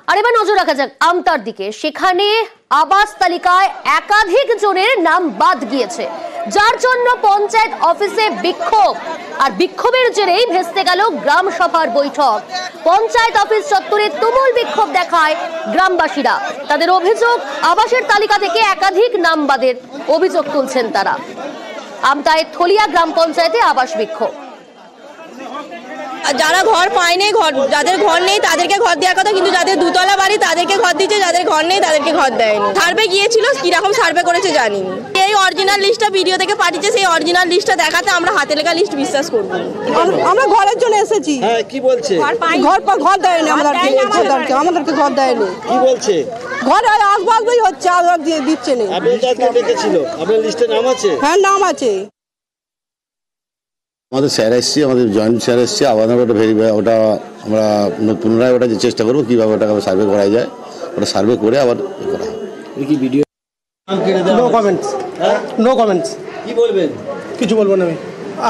আর এবার নজর রাখা যাক আমতার দিকে। সেখানে আবাস তালিকায় একাধিক জনের নাম বাদ গিয়েছে, যার জন্য পঞ্চায়েত অফিসে বিক্ষোভ। আর বিক্ষোভের জেরেই ভেস্তে গেল গ্রাম সভার বৈঠক। পঞ্চায়েত অফিস চত্বরে তুমুল বিক্ষোভ দেখায় গ্রামবাসীরা। তাদের অভিযোগ, আবাসের তালিকা থেকে একাধিক নাম বাদের অভিযোগ তুলছেন তারা। আমতায় থলিয়া গ্রাম পঞ্চায়েতে আবাস বিক্ষোভ। যারা ঘর পায়নি, যাদের ঘর নেই তাদেরকে ঘর দেওয়ার কথা, কিন্তু যাদের দুতলা বাড়ি তাদেরকে ঘর দিচ্ছে, যাদের ঘর নেই তাদেরকে ঘর দেয়নি। সার্ভে গিয়েছিল, কিরকম সার্ভে করেছে জানি। এই অরিজিনাল লিস্টটা ভিডিও থেকে পাঠিয়েছে, সেই অরিজিনাল লিস্টটা দেখাতে আমরা হাতে লেখা লিস্ট বিশ্বাস করব। আমরা ঘরের জন্য এসেছি। হ্যাঁ, কি বলছে? ঘর দেয়নি আমাদেরকে ঘর দেয়নি। কি বলছে? ঘর আসবাবই হচ্ছে, আর দিচ্ছে না। আপনাদেরকে ডেকেছিল, আপনার লিস্টে নাম আছে? হ্যাঁ, নাম আছে। আমাদের স্যার এসছে, আমাদের জয়েন্ট স্যার এসছে, আবার ওটা আমরা পুনরায় ওটা চেষ্টা করবো কীভাবে ওটাকে সার্ভে করা যায়। ওটা সার্ভে করে আবার করা হয়। কি video? No comments, no comments. কি বলবেন? কিছু বলবো না আমি।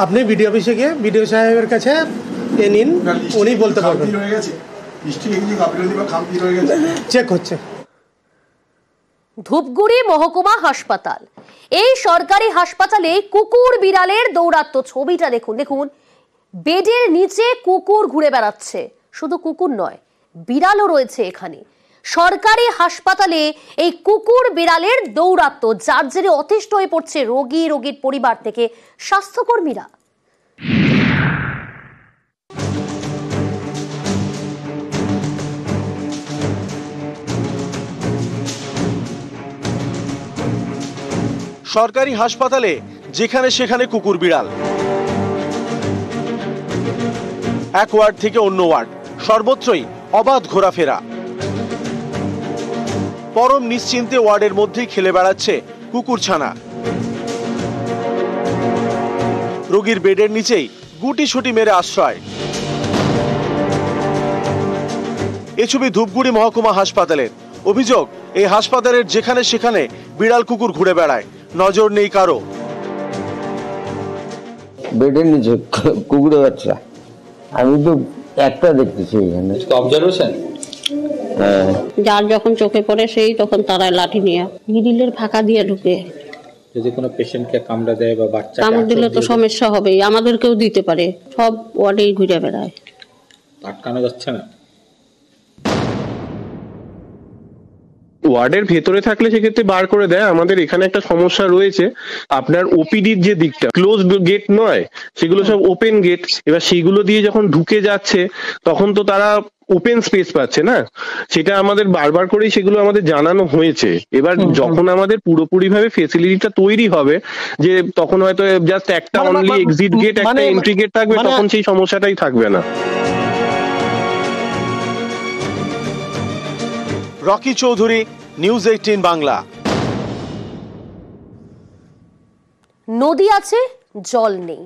আপনি বিডিও অফিসে গিয়ে বিডিও সাহেবের কাছে নিন, উনি বলতে পারবেন। চেক হচ্ছে। ধূপগুড়ি মহকুমা হাসপাতাল, এই সরকারি হাসপাতালে কুকুর বিড়ালের দৌরাত্ম্য। ছবিটা দেখুন, দেখুন বেডের নিচে কুকুর ঘুরে বেড়াচ্ছে। শুধু কুকুর নয়, বিড়ালও রয়েছে এখানে। সরকারি হাসপাতালে এই কুকুর বিড়ালের দৌরাত্ম্য, যার জেরে অতিষ্ঠ হয়ে পড়ছে রোগীর পরিবার থেকে স্বাস্থ্যকর্মীরা। সরকারি হাসপাতালে যেখানে সেখানে কুকুর বিড়াল, এক ওয়ার্ড থেকে অন্য ওয়ার্ড, সর্বত্রই অবাধ ঘোরাফেরা। পরম নিশ্চিন্তে ওয়ার্ডের মধ্যেই খেলে বেড়াচ্ছে কুকুরছানা। রোগীর বেডের নিচেই গুটি ছুটি মেরে আশ্রয়। এ ছবি ধূপগুড়ি মহকুমা হাসপাতালের। অভিযোগ, এই হাসপাতালের যেখানে সেখানে বিড়াল কুকুর ঘুরে বেড়ায়, নজর নেই কারো। বেডের নিচে কুকুরের বাচ্চা, আমি তো একটা দেখতেছি এখানে। অবজারভেশন, যার যখন চোখে পড়ে সেই তখন তারা লাঠি নিয়ে গ্রিলের ফাঁকা দিয়ে ঢুকে। যদি কোনো পেশেন্টকে কামড়া দেয় বা বাচ্চা কামড় দিলে তো সমস্যা হবেই, আমাদেরকেও দিতে পারে। সব ওয়ার্ডেই ঘুরে বেড়ায়, আটকানো যাচ্ছে না। ওয়ার্ডের ভেতরে থাকলে সেক্ষেত্রে বার করে দেয়। আমাদের এখানে একটা সমস্যা রয়েছে, আপনার ওপিডির যে দিকটা ক্লোজ গেট নয়, সেগুলো সব ওপেন গেট। এবার সেগুলো দিয়ে যখন ঢুকে যাচ্ছে তখন তো তারা ওপেন স্পেস পাচ্ছে না, সেটা আমাদের বারবার করেই সেগুলো আমাদের জানানো হয়েছে। এবার যখন আমাদের পুরোপুরি ভাবে ফেসিলিটিটা তৈরি হবে, যে তখন হয়তো জাস্ট একটা অনলি এক্সিট গেট, একটা এন্ট্রি গেট থাকবে, তখন সেই সমস্যাটাই থাকবে না। Rocky Chowdhury, news 18 Bangla. নদী আছে, জল নেই,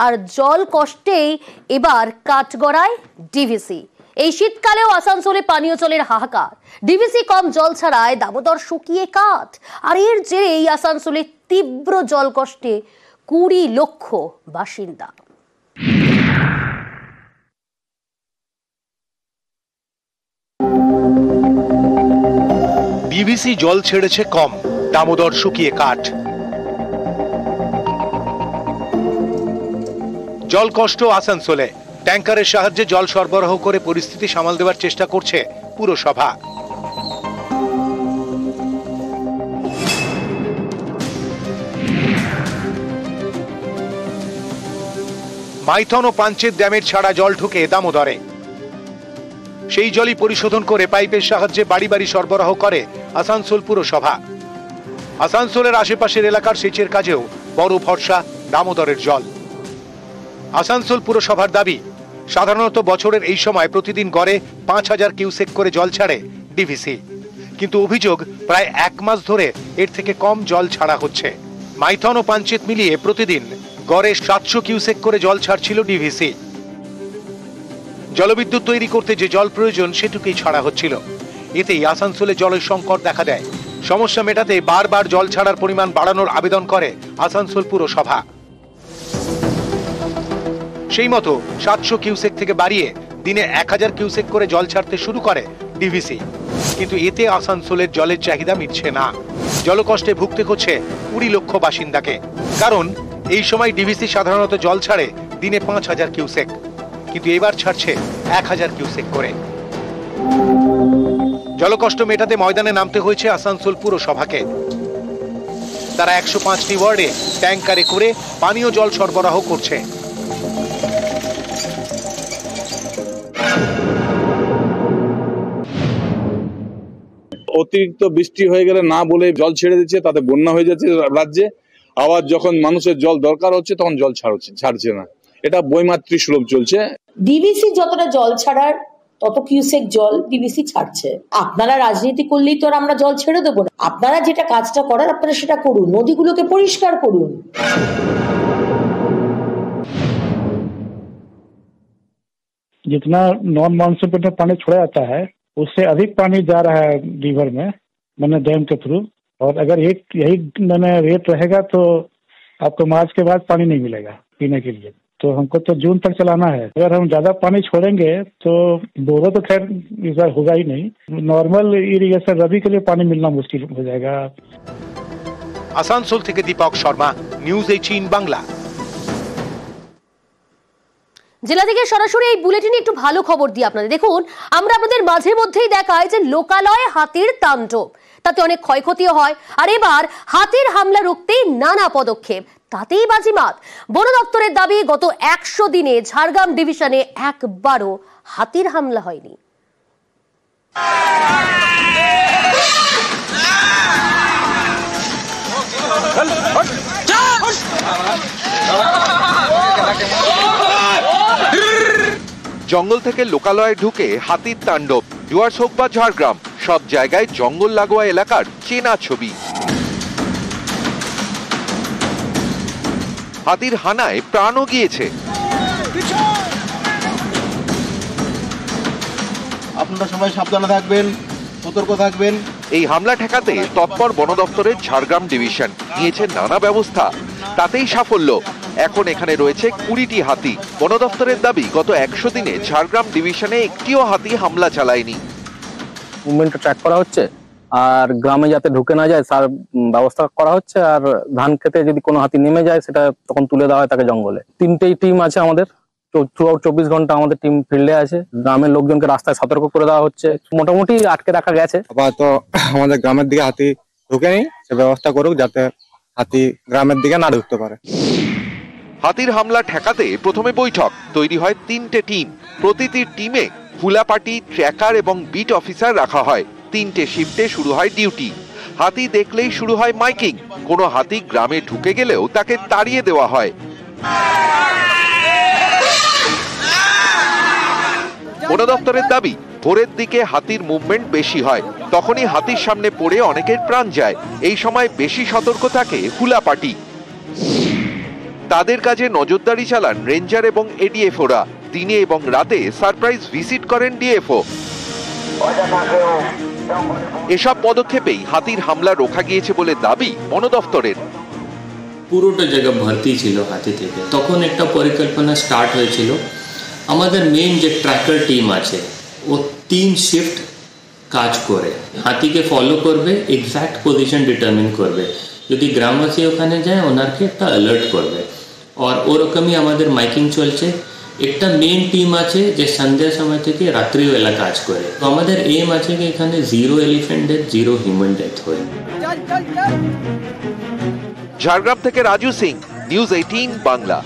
আর জল কষ্টেই এবার কাঠগড়ায় ডিভিসি। এই শীতকালেও আসানসোলে পানীয় জলের হাহাকার। ডিভিসি কম জল ছাড়ায় দামোদর শুকিয়ে কাঠ। আর এর জেরে এই আসানসোলে তীব্র জল কষ্টে 20 লক্ষ বাসিন্দা। ডিভিসি জল ছেড়েছে কম, দামোদর শুকিয়ে কাঠ। জল কষ্ট আসানসোলে। ট্যাঙ্কারের সাহায্যে জল সরবরাহ করে পরিস্থিতি সামাল দেওয়ার চেষ্টা করছে পুরসভা। মাইথন ও পাঞ্চেত ড্যামের ছাড়া জল ঢুকে দামোদরে। সেই জলই পরিশোধন করে পাইপের সাহায্যে বাড়ি বাড়ি সরবরাহ করে আসানসোল পুরসভা। আসানসোলের আশেপাশের এলাকার সেচের কাজেও বড় ভরসা দামোদরের জল। আসানসোল পুরসভার দাবি, সাধারণত বছরের এই সময় প্রতিদিন গড়ে 5000 কিউসেক করে জল ছাড়ে ডিভিসি, কিন্তু অভিযোগ প্রায় 1 মাস ধরে এর থেকে কম জল ছাড়া হচ্ছে। মাইথন ও পাঞ্চেত মিলিয়ে প্রতিদিন গড়ে 700 কিউসেক করে জল ছাড়ছিল ডিভিসি। জলবিদ্যুৎ তৈরি করতে যে জল প্রয়োজন সেটুকুই ছাড়া হচ্ছিল। এতেই আসানসোলে জলের সংকট দেখা দেয়। সমস্যা মেটাতে বারবার জল ছাড়ার পরিমাণ বাড়ানোর আবেদন করে আসানসোল পুরসভা। সেই মতো 700 কিউসেক থেকে বাড়িয়ে দিনে 1000 কিউসেক করে জল ছাড়তে শুরু করে ডিভিসি, কিন্তু এতে আসানসোলের জলের চাহিদা মিটছে না। জলকষ্টে ভুগতে হচ্ছে 20 লক্ষ বাসিন্দাকে। কারণ এই সময় ডিভিসি সাধারণত জল ছাড়ে দিনে 5000 কিউসেক, কিন্তু এবার ছাড়ছে 1000 কিউসেক করে। জলকষ্ট মেটাতে ময়দানে নামতে হয়েছে আসানসোল পুরসভাকে। তারা 105টি ওয়ার্ডে ট্যাঙ্কারে করে পানীয় জল সরবরাহ করছে। অতিরিক্ত বৃষ্টি হয়ে গেলে না বলে জল ছেড়ে দিচ্ছে, তাতে বন্যা হয়ে যাচ্ছে রাজ্যে। আবার যখন মানুষের জল দরকার হচ্ছে তখন জল ছাড়ছে না। এটা বৈমাতৃক সুলভ চলছে। ডিভিসি যতটা জল ছাড়ার তত কিউসেক জল ডিভিসি ছাড়ছে। আপনারা রাজনীতি করলেই তো আর আমরা জল ছেড়ে দেবো না। আপনারা যেটা কাজটা করার আপনারা সেটা করুন, নদীগুলোকে পরিষ্কার করুন। जितना नॉन मानसून में पानी छोड़ा जाता है उससे अधिक पानी जा रहा है रिवर में, मैंने डैम के थ्रू। और अगर यही मैंने रेट रहेगा तो आपको मार्च के बाद पानी नहीं मिलेगा पीने के लिए। तो हमको तो जून तक चलाना है। अगर हम ज्यादा पानी छोड़ेंगे तो बोरो तो खैर इस बार होगा ही नहीं, नॉर्मल इरिगेशन रबी के लिए पानी मिलना मुश्किल हो जाएगा। আসানসোল থেকে দীপক শর্মা, নিউজ 18 বাংলা। জেলা থেকে সরাসরি এই বুলেটিনে একটু ভালো খবর দিই আপনাদের। দেখুন, আমরা আপনাদের মাঝে মধ্যেই দেখাই যে লোকালয়ে হাতির তাণ্ডব, তাতে অনেক ক্ষয়ক্ষতিও হয়। আর এবার হাতির হামলা রুখতেই নানা পদক্ষেপ, তাতেই বাজিমাত। বন দপ্তরের দাবি, গত 100 দিনে ঝাড়গ্রাম ডিভিশনে একবারও হাতির হামলা হয়নি। জঙ্গল থেকে লোকালয়ে ঢুকে হাতির তাণ্ডব। ডুয়ার্স হোক বা ঝাড়গ্রাম, সব জায়গায় জঙ্গল লাগোয়া এলাকার চেনা ছবি। হাতির হানায় প্রাণও গিয়েছে। আপনারা সবাই সাবধানে থাকবেন, সতর্ক থাকবেন। এই হামলা ঠেকাতে তৎপর বন দপ্তরের ঝাড়গ্রাম ডিভিশন নিয়েছে নানা ব্যবস্থা, তাতেই সাফল্য। এখন এখানে রয়েছে 20টি হাতি। বন দপ্তরের দাবি, গত 100 দিনে ঝাড়গ্রাম ডিভিশনে একটিও হাতি হামলা চালায়নি। মুভমেন্টটা ট্র্যাক করা হচ্ছে, আর গ্রামে যাতে ঢুকে না যায় তার ব্যবস্থা করা হচ্ছে। আর ধান খেতে যদি কোনো হাতি নেমে যায় সেটা তখন তুলে দেওয়া হয় তাকে জঙ্গলে। 3টেই টিম আছে আমাদের, থ্রুআউট 24 ঘন্টা আমাদের টিম ফিল্ডে আছে। গ্রামের লোকজনকে রাস্তায় সতর্ক করে দেওয়া হচ্ছে, মোটামুটি আটকে রাখা গেছে। তো আমাদের গ্রামের দিকে হাতি ঢুকেনি, সে ব্যবস্থা করুক যাতে হাতি গ্রামের দিকে না ঢুকতে পারে। হাতির হামলা ঠেকাতে প্রথমে বৈঠক, তৈরি হয় 3টে টিম। প্রতিটি টিমে ফুলাপাটি, ট্র্যাকার এবং বিট অফিসার রাখা হয়। 3টে শিফটে শুরু হয় ডিউটি। হাতি দেখলেই শুরু হয় মাইকিং। কোনো হাতি গ্রামে ঢুকে গেলেও তাকে তাড়িয়ে দেওয়া হয়। বন দপ্তরের দাবি, ভোরের দিকে হাতির মুভমেন্ট বেশি হয়, তখনই হাতির সামনে পড়ে অনেকের প্রাণ যায়। এই সময় বেশি সতর্ক থাকে হুলাপাটি। তাদের কাজে নজরদারি চালান রেঞ্জার এবং এডিএফওরা। দিনে এবং রাতে সারপ্রাইজ ভিজিট করেন ডিএফও। এসব পদক্ষেপেই হাতির হামলা রোখা গিয়েছে বলে দাবি বন দপ্তরের। পুরোটা জায়গা ভর্তি ছিল হাতি থেকে। তখন একটা পরিকল্পনা স্টার্ট হয়েছিল। আমাদের মেইন যে ট্র্যাকার টিম আছে ও 3 শিফট কাজ করে হাতিকে ফলো করবে, এক্সাক্ট পজিশন ডিটারমিন করবে। যদি গ্রামবাসী ওখানে যায় ওনাকে একটা অ্যালার্ট করবে। আর ওরকমই আমাদের মাইকিং চলছে। একটা মেইন টিম আছে যে সন্ধ্যার সময় থেকে রাত্রিবেলা কাজ করে। তো আমাদের এম আছে যে এখানে 0 এলিফ্যান্ট ডেথ, 0 হিউম্যান ডেথ হয়। ঝাড়গ্রাম থেকে রাজু সিং, নিউজ 18 বাংলা।